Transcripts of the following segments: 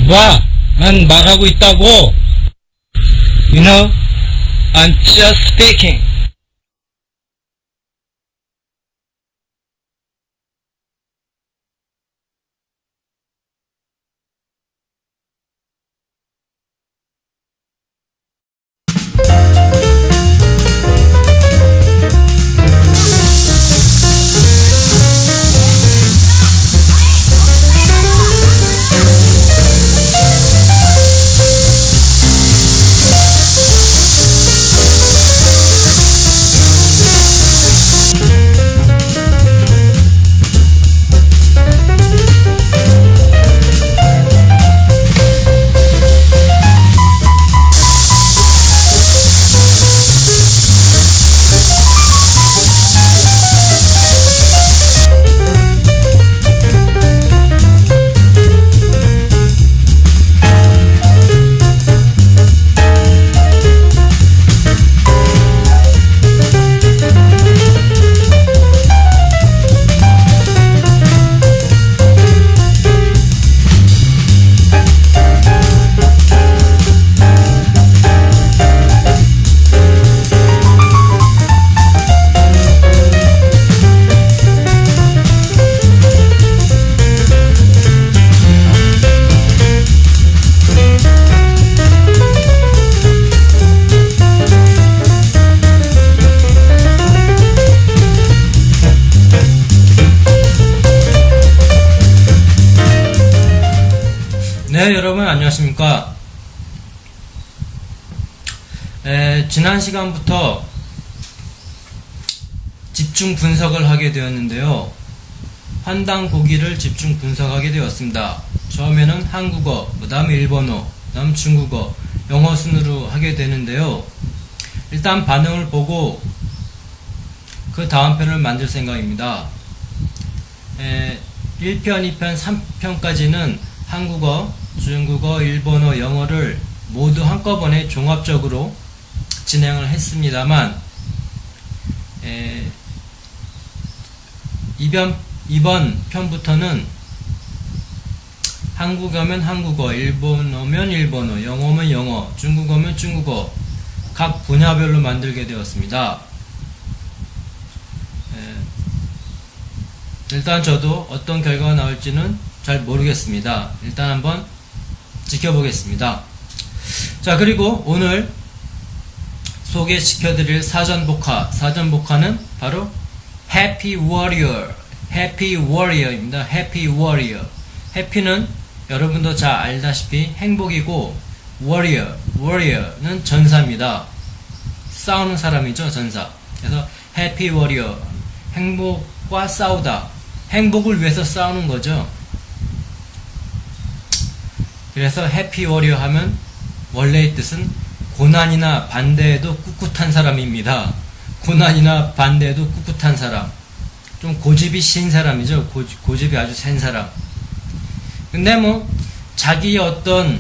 봐, 난 말하고 있다고. You know, I'm just speaking. 네, 여러분 안녕하십니까. 지난 시간부터 집중 분석을 하게 되었는데요. 환단고기를 집중 분석하게 되었습니다. 처음에는 한국어, 그 다음에 일본어, 그 다음 중국어, 영어 순으로 하게 되는데요. 일단 반응을 보고 그 다음 편을 만들 생각입니다. 1편, 2편, 3편까지는 한국어, 중국어, 일본어, 영어를 모두 한꺼번에 종합적으로 진행을 했습니다만 이번 편부터는 한국어면 한국어, 일본어면 일본어, 영어면 영어, 중국어면 중국어 각 분야별로 만들게 되었습니다. 일단 저도 어떤 결과가 나올지는 잘 모르겠습니다. 일단 한번 지켜보겠습니다. 자, 그리고 오늘 소개시켜드릴 사전복화는 바로 Happy Warrior입니다. Happy Warrior. Happy는 여러분도 잘 알다시피 행복이고, Warrior는 전사입니다. 싸우는 사람이죠, 전사. 그래서 Happy Warrior, 행복과 싸우다, 행복을 위해서 싸우는 거죠. 그래서 해피 워리어 하면 원래의 뜻은 고난이나 반대에도 꿋꿋한 사람입니다. 고난이나 반대에도 꿋꿋한 사람. 좀 고집이 신 사람이죠. 고집이 아주 센 사람. 근데 뭐 자기의 어떤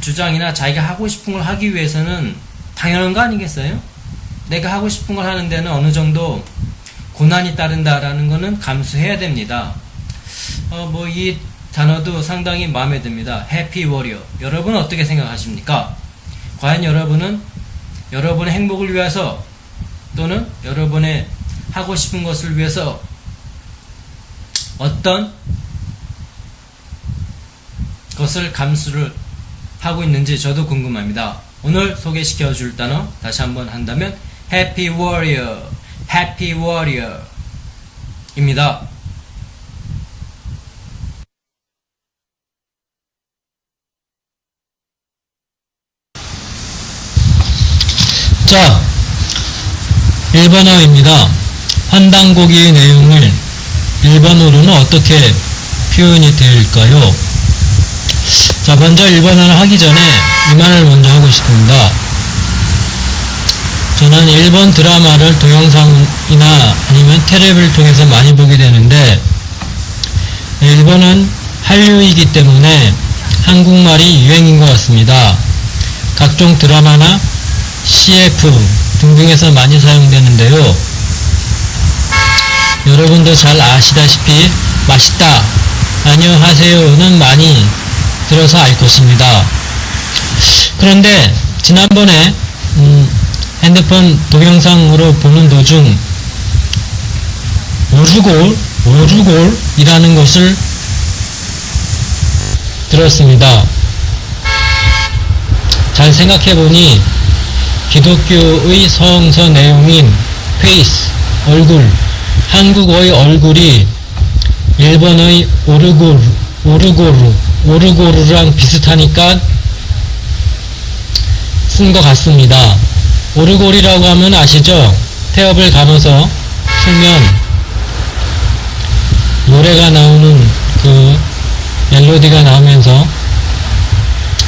주장이나 자기가 하고 싶은 걸 하기 위해서는 당연한 거 아니겠어요? 내가 하고 싶은 걸 하는 데는 어느 정도 고난이 따른다라는 거는 감수해야 됩니다. 이 단어도 상당히 마음에 듭니다. 해피 워리어. 여러분은 어떻게 생각하십니까? 과연 여러분은 여러분의 행복을 위해서 또는 여러분의 하고 싶은 것을 위해서 어떤 것을 감수를 하고 있는지 저도 궁금합니다. 오늘 소개시켜 줄 단어 다시 한번 한다면 해피 워리어, 해피 워리어 입니다. 자, 1번어입니다. 환단고기의 내용을 일본어로는 어떻게 표현이 될까요? 자, 먼저 1번어를 하기 전에 이 말을 먼저 하고 싶습니다. 저는 일본 드라마를 동영상이나 아니면 텔레비를 통해서 많이 보게 되는데, 일본은 한류이기 때문에 한국말이 유행인 것 같습니다. 각종 드라마나 CF 등등에서 많이 사용되는데요. 여러분도 잘 아시다시피 맛있다, 안녕하세요는 많이 들어서 알 것입니다. 그런데 지난번에 핸드폰 동영상으로 보는 도중 오르골이라는 것을 들었습니다. 잘 생각해보니 기독교의 성서 내용인 페이스, 얼굴, 한국어의 얼굴이 일본의 오르고르랑 비슷하니까 쓴 것 같습니다. 오르골이라고 하면 아시죠? 태엽을 감아서 풀면 노래가 나오는 그 멜로디가 나오면서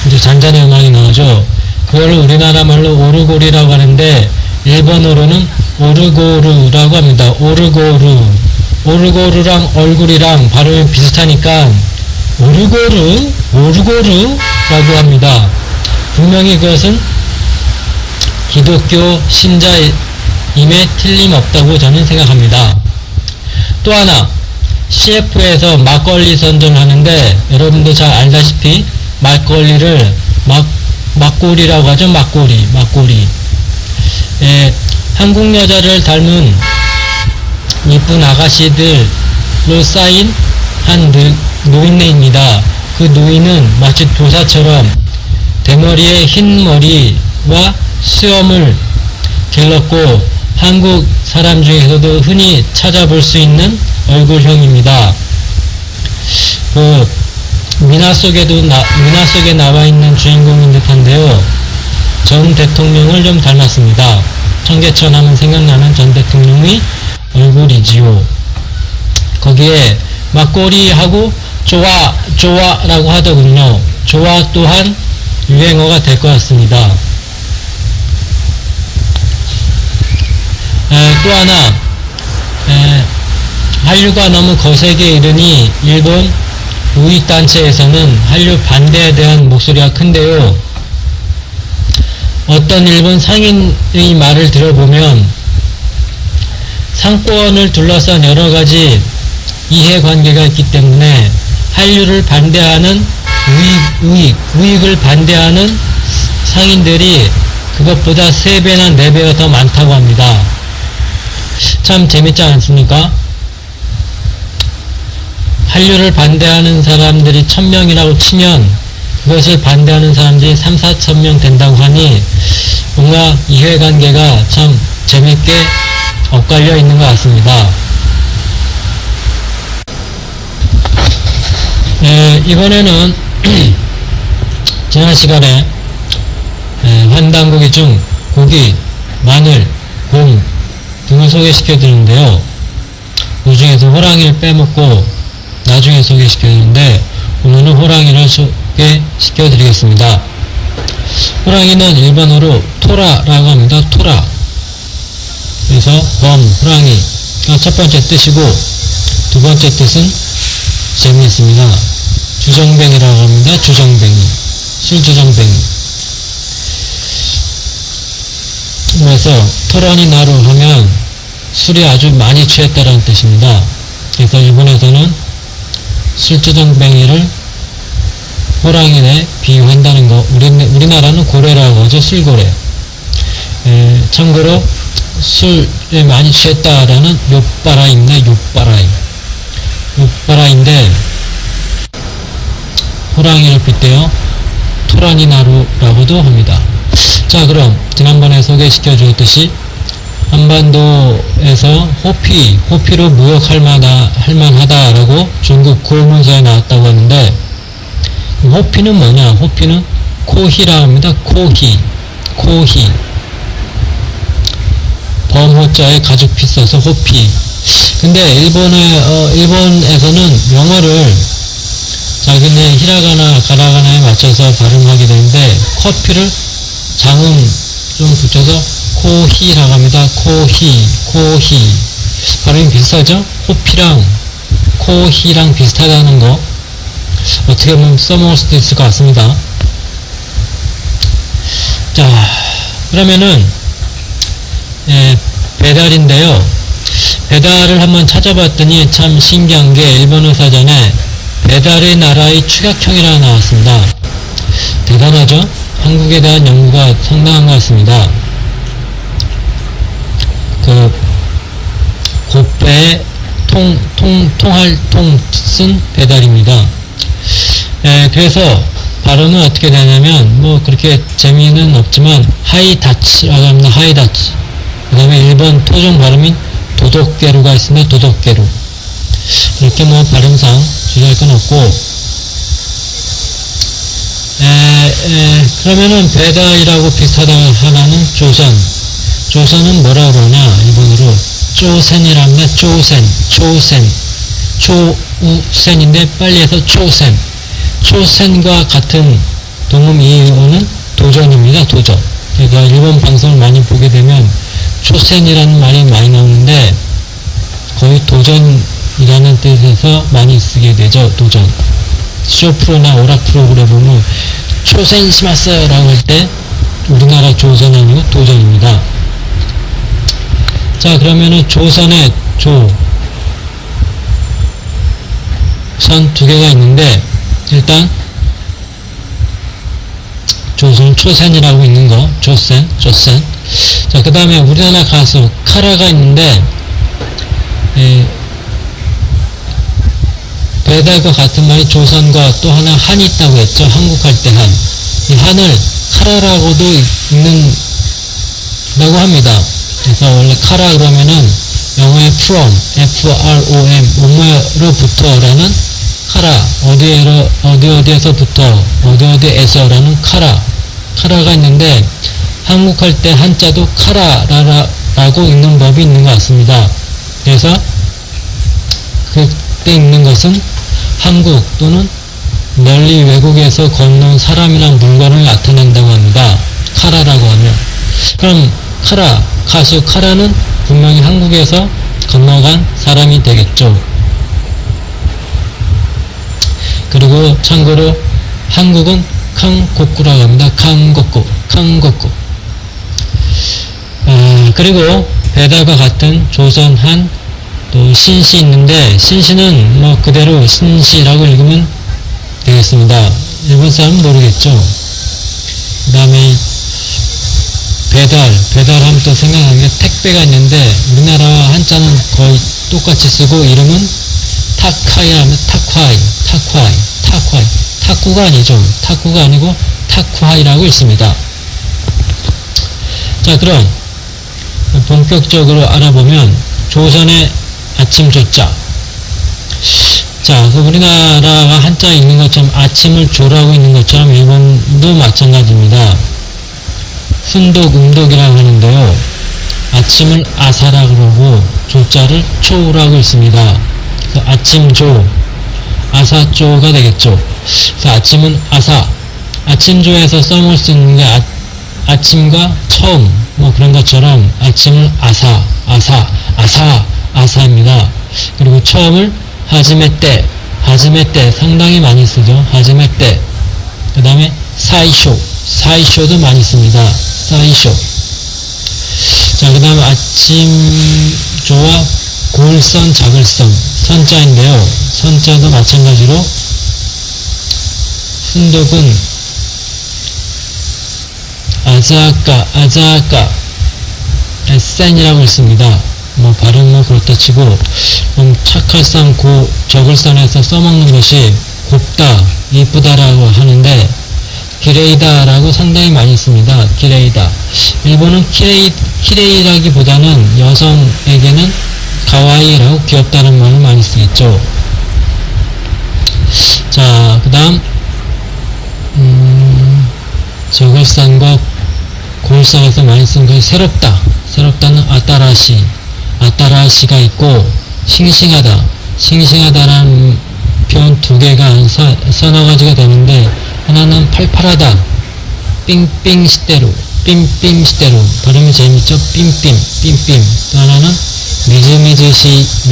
이제 잔잔한 음악이 나오죠. 그걸 우리나라 말로 오르골이라고 하는데 일본어로는 오르고르라고 합니다. 오르고르랑 얼굴이랑 발음이 비슷하니까 오르고르라고 합니다. 분명히 그것은 기독교 신자임에 틀림없다고 저는 생각합니다. 또 하나, CF에서 막걸리 선전을 하는데 여러분도 잘 알다시피 막걸리를 막고리라고 하죠. 막고리. 한국 여자를 닮은 이쁜 아가씨들로 쌓인 한 노인네입니다. 그 노인은 마치 도사처럼 대머리에 흰 머리와 수염을 길렀고 한국 사람 중에서도 흔히 찾아볼 수 있는 얼굴형입니다. 그 미나 속에 나와 있는 주인공인 듯한데요. 전 대통령을 좀 닮았습니다. 청계천 하면 생각나는 전 대통령의 얼굴이지요. 거기에 막고리하고 좋아라고 하더군요. 좋아 또한 유행어가 될 것 같습니다. 또 하나, 한류가 너무 거세게 이르니 일본 우익단체에서는 한류 반대에 대한 목소리가 큰데요. 어떤 일본 상인의 말을 들어보면 상권을 둘러싼 여러가지 이해관계가 있기 때문에 한류를 반대하는 우익을 반대하는 상인들이 그것보다 3배나 4배가 더 많다고 합니다. 참 재밌지 않습니까? 한류를 반대하는 사람들이 1000명이라고 치면 그것을 반대하는 사람들이 3,4,000명 된다고 하니 뭔가 이해관계가 참 재밌게 엇갈려 있는 것 같습니다. 이번에는 지난 시간에 환단고기 중 고기, 마늘, 곰 등을 소개시켜 드리는데요. 그 중에서 호랑이를 빼먹고 나중에 소개시켜 드리는데 오늘은 호랑이를 소개시켜 드리겠습니다. 호랑이는 일본어로 토라라고 합니다. 토라. 그래서 호랑이가 첫 번째 뜻이고 두 번째 뜻은 재미있습니다. 주정뱅이라고 합니다. 주정뱅이. 술주정뱅이. 그래서 토라니 나루 하면 술이 아주 많이 취했다라는 뜻입니다. 그래서 일본에서는 술주정뱅이를 호랑이에 비유한다는 거. 우리나라는 고래라고 하죠. 술고래. 참고로 술에 많이 취했다라는 요빠라입니다. 요빠라인데 호랑이를 빗대어 토라니나루라고도 합니다. 자, 그럼 지난번에 소개시켜 주었듯이 한반도에서 호피로 무역할 만하다라고 중국 구문서에 나왔다고 하는데 호피는 뭐냐? 호피는 코히라고 합니다. 코히. 범호자에 가죽피 써서 호피. 근데 일본에서는 영어를 자기네 히라가나 가라가나에 맞춰서 발음하게 되는데 커피를 장음 좀 붙여서 코히라고 합니다. 코히. 발음이 비슷하죠? 호피랑 코히랑 비슷하다는 거 어떻게 보면 써먹을 수도 있을 것 같습니다. 자, 그러면은 배달인데요. 배달을 한번 찾아봤더니 참 신기한 게 일본어 사전에 배달의 나라의 축약형이라고 나왔습니다. 대단하죠? 한국에 대한 연구가 상당한 것 같습니다. 곱배의 통할 통쓴 배달입니다. 그래서 발음은 어떻게 되냐면 뭐 그렇게 재미는 없지만 하이다치라고 합니다. 하이다치. 그 다음에 일본 토종 발음인 도덕계루가 있습니다. 도덕계루. 이렇게 뭐 발음상 주의할 건 없고, 그러면은 배달이라고 비슷하다고 하나는 조선. 조선은 뭐라고 그러냐, 일본어로 쪼센이랍니다. 초우센인데 빨리 해서 초센. 초센과 같은 동음 이어는 도전입니다. 도전. 그러니까 일본 방송을 많이 보게 되면 초센이라는 말이 많이 나오는데 거의 도전이라는 뜻에서 많이 쓰게 되죠. 도전. 쇼프로나 오락 프로그램 보면 초센 시마스라고 할 때 우리나라 조선이 아니고 도전입니다. 자, 그러면은 조선의 선 두 개가 있는데, 일단 조선 초센이라고 있는 거, 조센. 자, 그 다음에 우리나라 가수 카라가 있는데, 배달과 같은 말이 조선과 또 하나 한이 있다고 했죠. 한국할 때 한. 이 한을 카라라고도 읽는다고 합니다. 그래서 원래 카라 그러면은 영어의 from, F-R-O-M, 뭐뭐로부터라는 카라, 어디에서부터, 어디에서라는 카라가 있는데, 한국할 때 한자도 카라라고 읽는 법이 있는 것 같습니다. 그래서 그때 읽는 것은 한국 또는 멀리 외국에서 건너온 사람이나 물건을 나타낸다고 합니다. 카라라고 하면. 그럼 가수 카라는 분명히 한국에서 건너간 사람이 되겠죠. 그리고 참고로 한국은 캉고쿠라고 합니다. 캉고쿠. 그리고 배달과 같은 조선 한 또 신시 있는데, 신시는 뭐 그대로 신시라고 읽으면 되겠습니다. 일본 사람은 모르겠죠. 그 다음에 배달하면 또 생각나는 게 택배가 있는데, 우리나라와 한자는 거의 똑같이 쓰고, 이름은 타카이랍니다. 타쿠아이. 타쿠가 아니죠. 타쿠가 아니고 타쿠아이라고 있습니다. 자, 그럼 본격적으로 알아보면 조선의 아침조자. 자, 우리나라가 한자에 있는 것처럼 아침을 조라고 있는 것처럼 일본도 마찬가지입니다. 훈독, 음독이라고 하는데요. 아침을 아사라고 그러고 조자를 초라고 읽습니다. 그래서 아침조, 아사조가 되겠죠. 그래서 아침은 아사. 아침조에서 써먹을 수 있는 게 아침과 처음, 뭐 그런 것처럼 아침을 아사입니다. 그리고 처음을 하지메 때 상당히 많이 쓰죠. 하지메 때. 그 다음에 사이쇼도 많이 씁니다. 사이쇼. 자, 그 다음에 아침조와 골선, 작을선, 선자인데요. 선자도 마찬가지로 훈독은 아자아까 센이라고 읽습니다. 뭐 발음 뭐 그렇다 치고, 착할선 적을선에서 써먹는 것이 곱다, 이쁘다라고 하는데, 기레이다라고 상당히 많이 씁니다. 기레이다. 일본은 키레이라기보다는 여성에게는 가와이라고 귀엽다는 말을 많이 쓰겠죠. 자, 그 다음 적을선과 골선에서 많이 쓰는 것이 새롭다는 아따라시가 있고, 싱싱하다라는 표현 두 개가 서너 가지가 되는데, 하나는 팔팔하다, 삥삥시대로 발음이 재밌죠. 삥삥. 또 하나는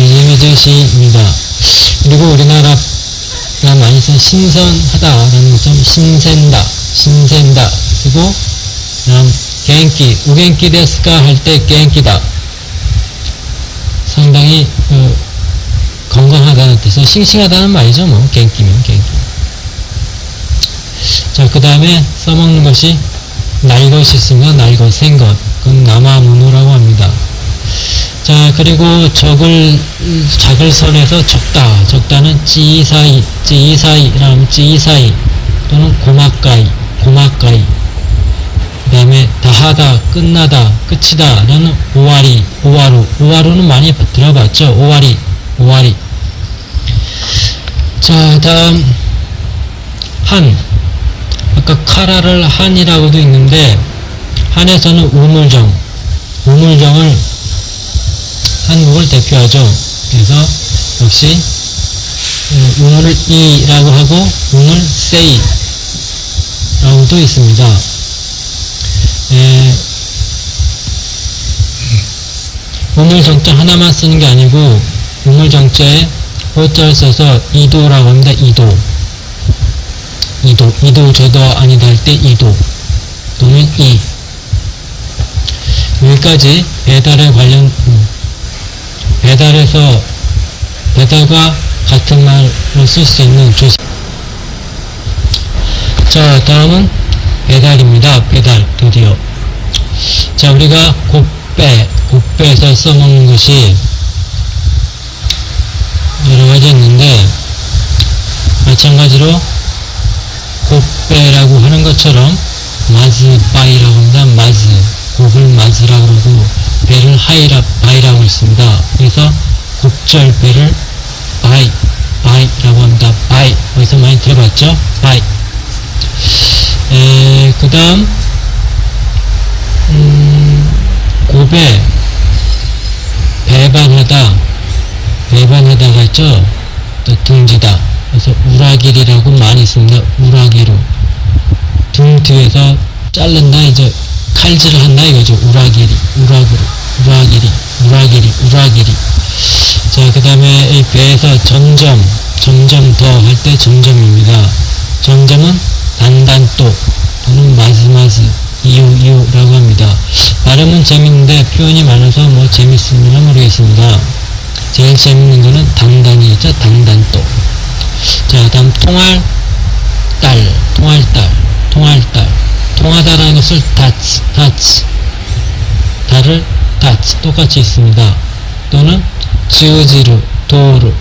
미즈미즈시입니다. 그리고 우리나라가 많이 쓴 신선하다라는 것처럼 신센다 그리고 겐키, 우겐키 데스까 할 때 겐키다. 상당히 건강하다는 뜻은 싱싱하다는 말이죠. 뭐 gen기면 gen기. 자, 그 다음에 써먹는 것이 날 것이 있습니다. 날 것, 생것. 그건 남아문호라고 합니다. 자, 그리고 자글선에서 적다. 적다는 찌사이, 찌사이라면 찌사이 또는 고막가이, 고막가이. 그 다음에 다하다, 끝나다, 끝이다 라는 오와리, 오와루. 오와루는 많이 들어봤죠? 오와리, 오와리. 자, 다음 한. 아까 카라를 한이라고도 있는데 한에서는 우물정, 우물정을 한국을 대표하죠. 그래서 역시 우물을 이라고 하고 우물 세이라고도 있습니다. 우물정자 하나만 쓰는 게 아니고 우물정자에 호자를 써서 이도라고 합니다. 이도. 이도 저도 아니다 할 때 이도 또는 이. 여기까지 배달에 관련 배달에서 배달과 같은 말을 쓸 수 있는 조사. 자, 다음은 배달입니다. 배달 드디어. 자, 우리가 곱배에서 써먹는 것이 여러 가지 있는데 마찬가지로 곱배라고 하는 것처럼 마즈바이라고 합니다. 마즈, 곱을 마즈라고 하고 배를 바이라고 했습니다. 그래서 곱절 배를 바이라고 합니다. 바이, 어디서 많이 들어봤죠? 바이. 그 다음 곱에 배반하다가 있죠? 또 등지다. 그래서 우라길이라고 많이 씁니다. 우라기로. 등 뒤에서 자른다, 이제 칼질을 한다 이거죠. 우라길이, 우라길이. 자, 그 다음에 이 배에서 점점 더 할 때 점점입니다. 점점은 단단또 또는 마즈마즈, 이유라고 합니다. 발음은 재밌는데 표현이 많아서 뭐 재밌으면 모르겠습니다. 제일 재밌는 거는 단단이죠. 단단또. 자, 다음 통할달. 통하다라는 것을 달을 똑같이 있습니다. 또는 지우지루, 도루.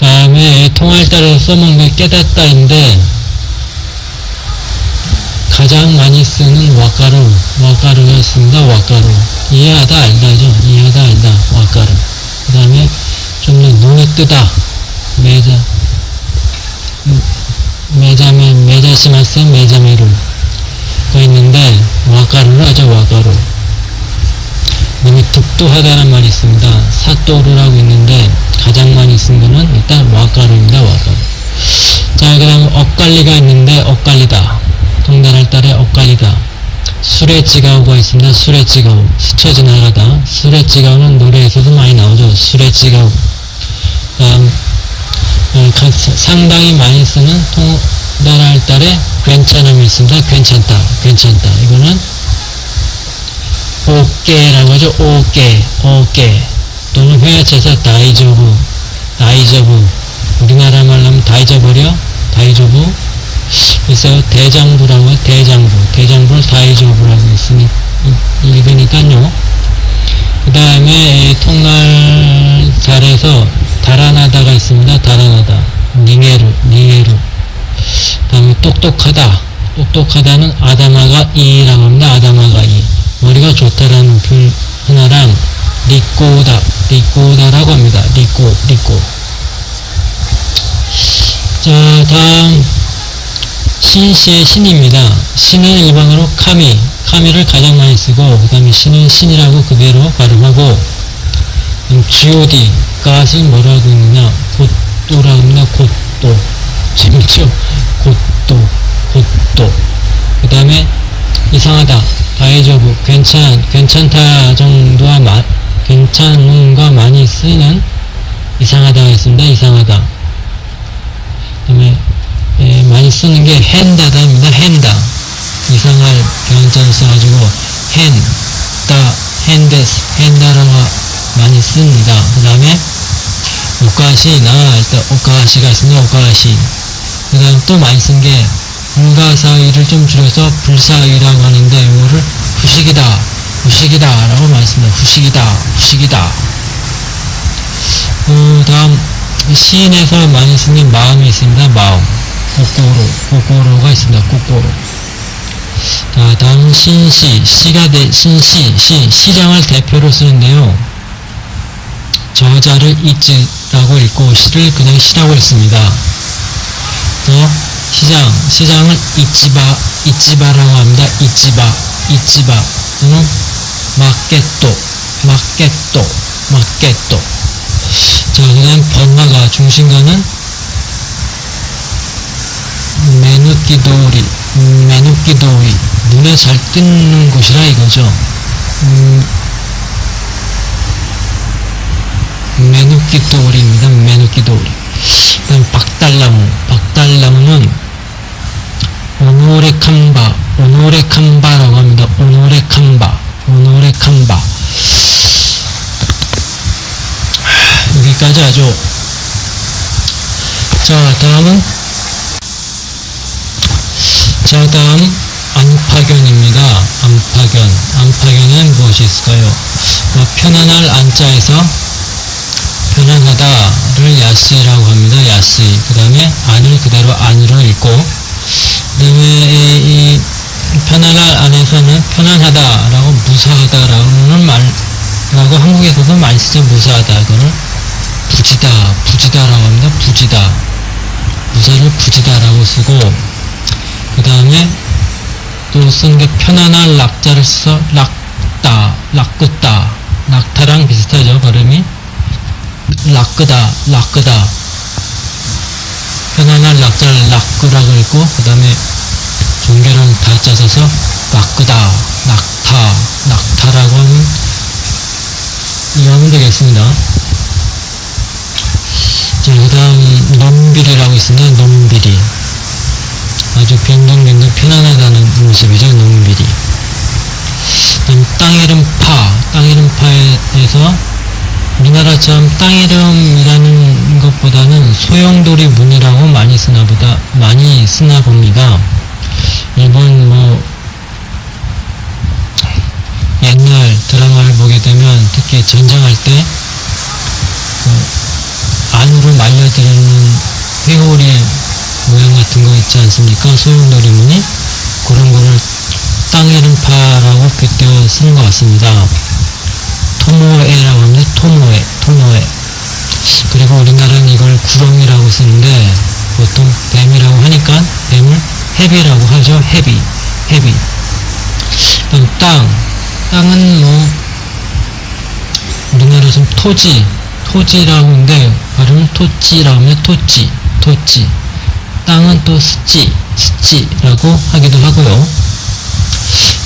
다음에 통할달을 써먹는 게 깨닫다인데 가장 많이 쓰는 와까루가 있습니다. 와까루. 이해하다, 알다죠. 이해하다, 알다. 와까루. 그 다음에 좀 더 눈이 뜨다. 메자시마스 메자메루 가 있는데 와까루를 하죠. 와까루. 눈이 득도하다는 말이 있습니다. 사또루라고 있는데 가장 많이 쓴 거는 일단 와까루입니다. 와까루. 자, 그 다음에 엇갈리가 있는데 엇갈리다. 동달할 달에 엇갈리다. 수레찌가오가 있습니다. 수레찌가오. 스쳐 지나가다. 수레찌가오는 노래에서도 많이 나오죠. 수레찌가오. 상당히 많이 쓰는 동달할 달에 괜찮음이 있습니다. 괜찮다. 이거는 오케라고 하죠. 오케. 또는 회화체에서 다이조부. 우리나라 말로 하면 다 잊어버려. 다이조부. 그래서 대장부라고 해요. 대장부를 다이조부라고 읽으니까요. 그 다음에 통날 잘해서 달아나다가 있습니다. 달아나다. 닝에루. 그 다음에 똑똑하다는 아다마가 이라고 합니다. 아다마가 이. 머리가 좋다라는 표현 하나랑 리꼬다라고 합니다. 리꼬. 자, 다음 신씨의 신입니다. 신은 일반어로 카미를 가장 많이 쓰고, 그 다음에 신은 신이라고 그대로 발음하고, god, 갓은 뭐라고 있느냐, 곧도라고 합니다. 곧도. 재밌죠? 곧도. 그 다음에 이상하다, 다이조부, 괜찮다 정도와 괜찮음과 많이 쓰이는 이상하다가 있습니다. 이상하다. 그 다음에 많이 쓰는 게 핸다다입니다. 핸다. 이상할 경전을 써가지고 핸다라고 많이 씁니다. 그 다음에 오카시나, 일단 오카시가 있습니다. 오카시. 그 다음 또 많이 쓴 게 불가사의를 좀 줄여서 불사의라고 하는데 이거를 후식이다, 후식이다 라고 많이 씁니다. 후식이다, 후식이다. 그 다음 시인에서 많이 쓰는 마음이 있습니다. 마음. 꼬꼬로, 꼬꼬로가 있습니다. 꼬꼬로. 자, 다음 신시, 시장을 대표로 쓰는데요. 저자를 이치라고 읽고 시를 그냥 시라고 읽습니다. 또 시장을 이치바라고 합니다. 이치바 또는 마켓도. 자, 그 다음 번화가, 중심가는 메누키도리, 눈에 잘 띄는 곳이라 이거죠. 메누키도리입니다. 메누키도리. 그다음 박달나무는 오노레칸바라고 합니다. 오노레칸바. 여기까지 하죠. 자, 다음 안파견입니다. 안파견은 무엇이 있을까요? 편안할 안자에서 편안하다를 야스이라고 합니다. 야스이. 그 다음에 안을 그대로 안으로 읽고, 그 다음에 이 편안할 안에서는 편안하다라고 무사하다라는 말라고 한국에서도 많이 쓰죠. 무사하다. 그거를 부지다라고 합니다. 부지다. 무사를 부지다라고 쓰고, 그 다음에 또 쓴 게 편안한 락자를 써서 락끄다. 낙타랑 비슷하죠. 발음이. 락끄다. 편안한 락자를 락끄라고 읽고, 그 다음에 종결은 다자 써서 락끄다. 낙타라고 이해하면 되겠습니다. 자, 그 다음 놈비리라고 있습니다. 놈비리. 아주 빈둥빈둥 편안하다는 모습이죠. 놈비리. 그다음 땅이름파에서 우리나라처럼 땅이름이라는 것보다는 소용돌이 문이라고 많이 쓰나 봅니다. 일본 옛날 드라마를 보게 되면 특히 전쟁할 때 안으로 말려드리는 회오리 모양 같은 거 있지 않습니까? 소용돌이 무늬. 그런 거를 땅이름파라고 빗대어 쓰는 것 같습니다. 토모에라고 합니다. 토모에. 그리고 우리나라는 이걸 구렁이라고 쓰는데 보통 뱀이라고 하니까 뱀을 해비라고 하죠. 해비. 그럼 땅은 우리나라 좀 토지라고 하는데 발음은 토찌라고 합니다. 토찌. 땅은 또 스찌라고 하기도 하고요.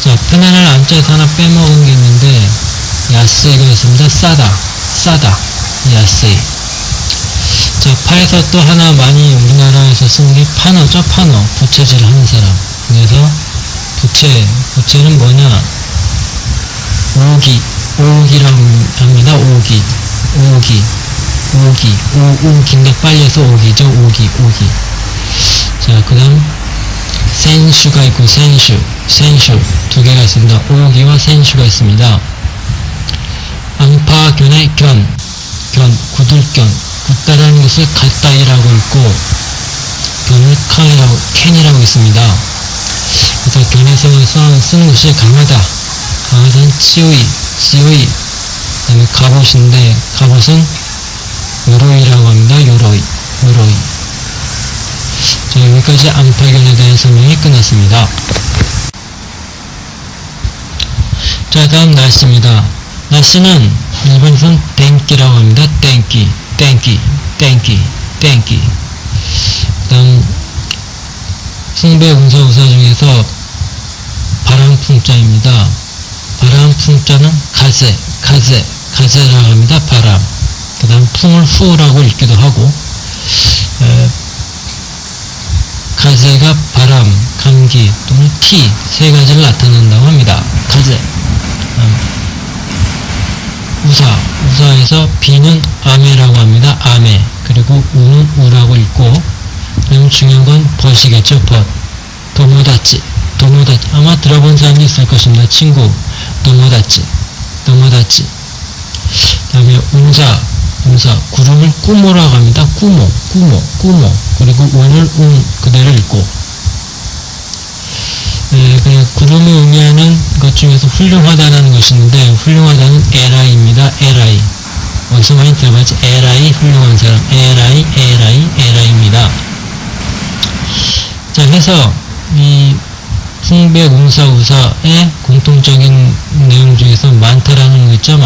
자, 편안할 안자에서 하나 빼먹은 게 있는데 야스이가 있습니다. 싸다. 야스이. 자, 파에서 또 하나 많이 우리나라에서 쓰는 게 파너죠. 파너. 부채질 하는 사람. 그래서 부채는 뭐냐? 오기라고 합니다. 오기인데 빨리 해서 오기죠. 오기. 자, 그 다음 센슈가 있고 센슈 두 개가 있습니다. 오기와 센슈가 있습니다. 안파견의 굳다라는 것을 갓다이라고 읽고 견을 캔이라고 있습니다. 그래서 견에서 쓰는 것이 강하다는 찌우이 그 다음에 갑옷인데 갑옷은 요로이라고 합니다. 요로이. 자, 여기까지 안파견에 대한 설명이 끝났습니다. 자, 다음 날씨입니다. 날씨는 일본에서는 땡기라고 합니다. 땡기. 그 다음 승배운사우사 중에서 바람풍자입니다. 바람풍자는 가세라고 합니다. 바람. 그 다음 풍을 후라고 읽기도 하고, 가세가 바람, 감기 또는 티 세 가지를 나타낸다고 합니다. 가세. 우사에서 비는 아메라고 합니다. 아메. 그리고 우는 우라고 읽고, 그다음 중요한 건 벗이겠죠. 벗. 도모다치. 아마 들어본 사람이 있을 것입니다. 친구. 도모다치. 그다음에 운사. 구름을 꾸모라고 합니다. 꾸모. 그리고 운을 그대로 읽고. 그냥 구름이 의미하는 것 중에서 훌륭하다는 것이 있는데, 훌륭하다는 에라이입니다. 에라이. 어디서 많이 들어봤지? 에라이, 훌륭한 사람. 에라이입니다. 자, 해서, 이, 풍백, 웅사, 우사의 공통적인 내용 중에서 많다라는 거 있죠?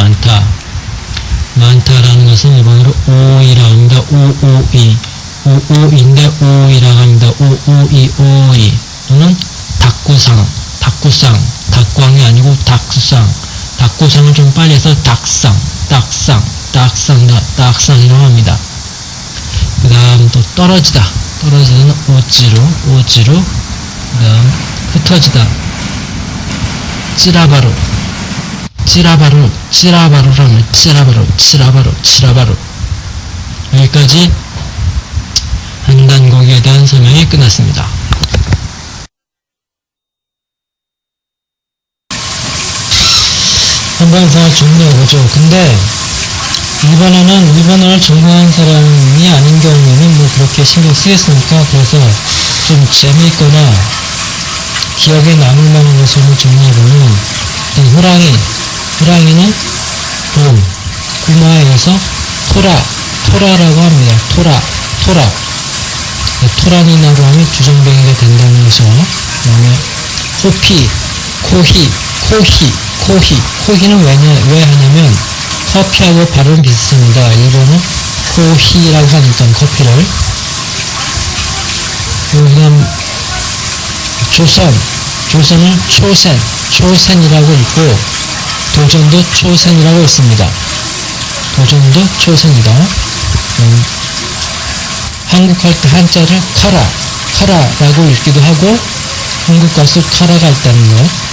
많다라는 것은 일본어로 오이라고 합니다. 오오이인데 오이라고 합니다. 오이. 또는 닭광이 아니고 닭구상을 좀 빨리 해서 닭상이라고 합니다. 그 다음 또 떨어지다는 오지로, 그 다음 흩어지다, 찌라바로. 여기까지 한단고기에 대한 설명이 끝났습니다. 한번 더 정리해보죠. 근데 일본어를 전공한 사람이 아닌 경우에는 뭐 그렇게 신경 쓰겠습니까? 그래서 좀 재미있거나 기억에 남을 만한 것을 정리해보면, 일단 호랑이는 돔, 구마에서 토라라고 합니다. 토라. 토라니나로 하면 주정뱅이가 된다는 것이죠. 그 다음에 코히는 왜 하냐면 커피하고 발음이 비슷합니다. 일본은 코히라고 하니까 커피를. 그리고 그다음 조선은 초센이라고 읽고, 도전도 초센이라고 읽습니다. 한국 할 때 한자를 카라라고 읽기도 하고, 한국 가수 카라가 있다는 것.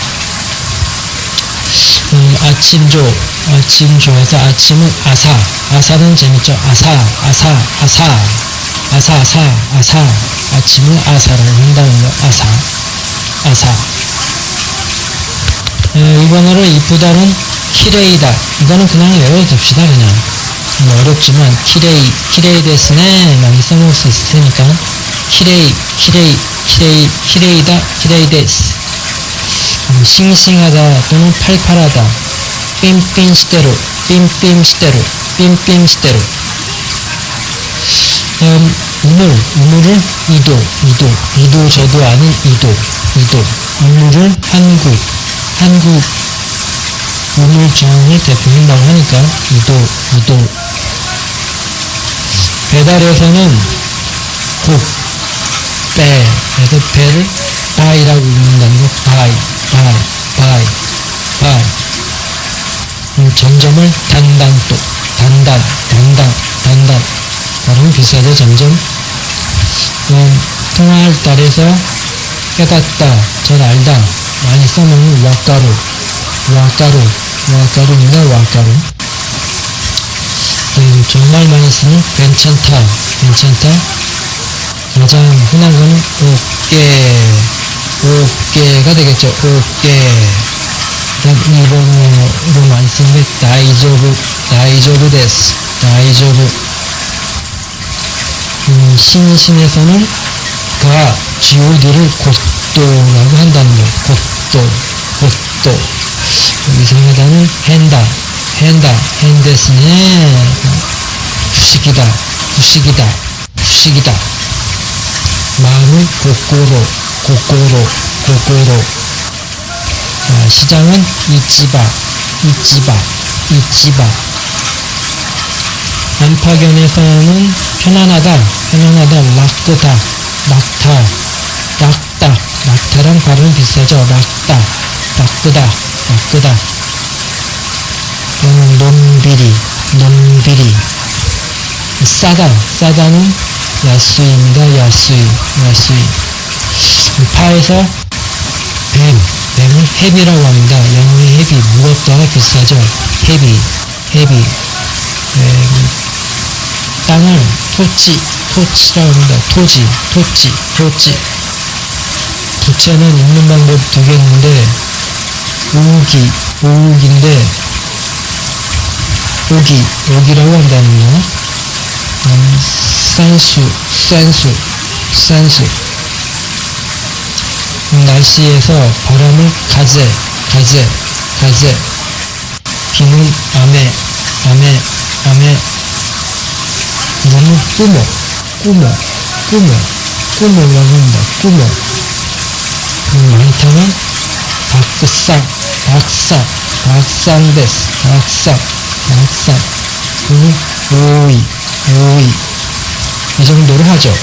아침조에서 아침은 아사는 재밌죠. 아침을 아사라고 한다는 거. 아사. 일본어로 이쁘다는 키레이다. 이거는 그냥 외워둡시다. 그냥 뭐 어렵지만 키레이 데스네 많이 써먹을 수 있을 테니까 키레이 데스. 싱싱하다 또는 팔팔하다. 삔삔시테루. 우물을 이도 저도 아닌 이도. 우물을 한국 우물정을 대표한다고 하니까 이도. 배달에서는 그래서 배를 바이라고 읽는다는 거. 바이. 점점을 단단. 발음 비슷하죠. 점점. 통화할 달에서 깨닫다, 잘 알다, 많이 써먹는 와까루. 정말 많이 쓰는 괜찮다. 가장 흔한 거는 오케가 되겠죠. 오케. 그다음 일본어로 많이 쓰는 게 다이조부 데스. 신에서는 god를 곧도라고 한다는 거. 곧도. 여기서 하다는 핸데스네. 부식이다. 마음은 고꼬로. 시장은 이치바. 안파견에서는 편안하다, 락다랑 발음이 비슷하죠. 락다. 또는 논비리. 싸다는 야수이입니다. 야수이. 파에서 뱀을 헤비라고 합니다. 영어의 헤비, 무겁다가 비슷하죠. 헤비. 땅을 토치라고 합니다. 토지. 부채는 읽는 방법 두 개 있는데, 오욱인데, 오기라고 한다면요. 산수. 날씨에서 바람을 가재. 비는 아메. 물은 꾸모라고 합니다. 꾸모. 많이 타면 박상. 그리고 오이. 이 정도로 하죠.